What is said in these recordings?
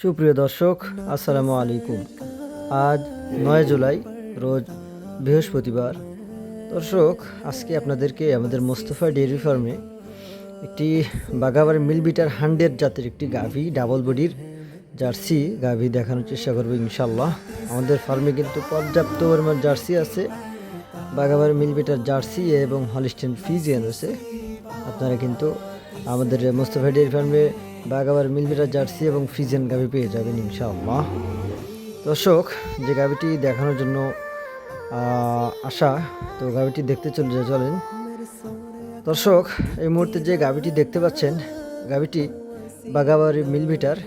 সুপ্রিয় দর্শক, আসসালামু আলাইকুম। আজ ৯ জুলাই, রোজ বৃহস্পতিবার। দর্শক, আজকে আপনাদেরকে আমাদের মোস্তফা ডেয়ারি ফার্মে একটি বাঘাবাড়ি মিলবিটার 100 জাতের একটি গাভী, ডাবল বডির জার্সি গাভী দেখানোর চেষ্টা করবো ইনশাল্লাহ। আমাদের ফার্মে কিন্তু পর্যাপ্ত পরিমাণ জার্সি আছে, বাঘাবাড়ি মিলবিটার জার্সি এবং হলিস্টিয়ান ফ্রিজিয়ান আছে। আপনারা কিন্তু আমাদের মোস্তফা ডেয়ারি ফার্মে বাঘাবাড়ি মিলবিটার জার্সি এবং ফ্রিজিয়ান গাভী পেয়ে যাবেন ইনশাআল্লাহ। দর্শক, যে গাভীটি দেখানোর জন্য আসা, তো গাভীটি দেখতে চলেন। দর্শক, এই মুহূর্তে যে গাভীটি দেখতে পাচ্ছেন, গাভীটি বাঘাবাড়ি মিলবিটার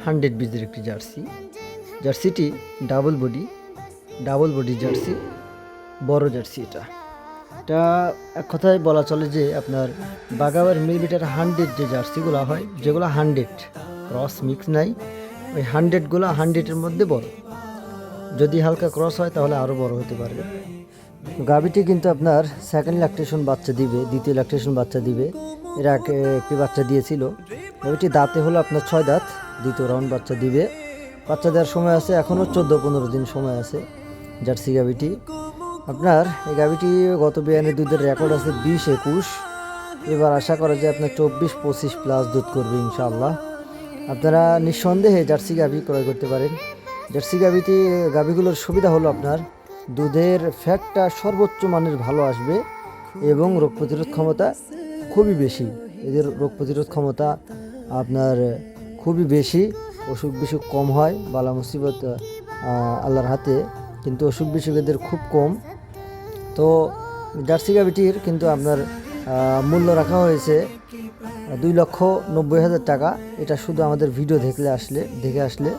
100 বীজের একটি জার্সি। জার্সিটি ডাবল বডি জার্সি, বড় জার্সি। এটা এক কথায় বলা চলে যে আপনার বাঘাবাড়ি মিলবিটার 100 যে জার্সিগুলো হয়, যেগুলো 100 ক্রস মিক্স নাই, ওই 100গুলো 100-এর মধ্যে বড়। যদি হালকা ক্রস হয় তাহলে আরও বড় হতে পারবে। গাভীটি কিন্তু আপনার সেকেন্ড ল্যাকটেশন বাচ্চা দিবে, দ্বিতীয় ল্যাকটেশন বাচ্চা দিবে। এর আগে একটি বাচ্চা দিয়েছিল। গাভীটি দাঁতে হলো আপনার 6 দাঁত, দ্বিতীয় রাউন্ড বাচ্চা দিবে। বাচ্চা দেওয়ার সময় আছে এখনও 14-15 দিন সময় আছে জার্সি গাভীটি। আপনার এই গাভীটি গত বিয়ানে দুধের রেকর্ড আছে 20-21। এবার আশা করা যায় আপনার 24-25 প্লাস দুধ করবে ইনশাআল্লাহ। আপনারা নিঃসন্দেহে জার্সি গাভী ক্রয় করতে পারেন। জার্সি গাভীগুলোর সুবিধা হলো আপনার দুধের ফ্যাটটা সর্বোচ্চ মানের ভালো আসবে এবং রোগ প্রতিরোধ ক্ষমতা খুবই বেশি। এদের রোগ প্রতিরোধ ক্ষমতা আপনার খুবই বেশি, অসুখ বিসুখ কম হয়। বালা মুসিবত আল্লাহর হাতে, কিন্তু অসুখ বিসুখ এদের খুব কম। তো জার্সি গাভীটির কিন্তু আপনার মূল্য রাখা হয়েছে 2,90,000 টাকা। এটা শুধু আমাদের ভিডিও দেখে আসলে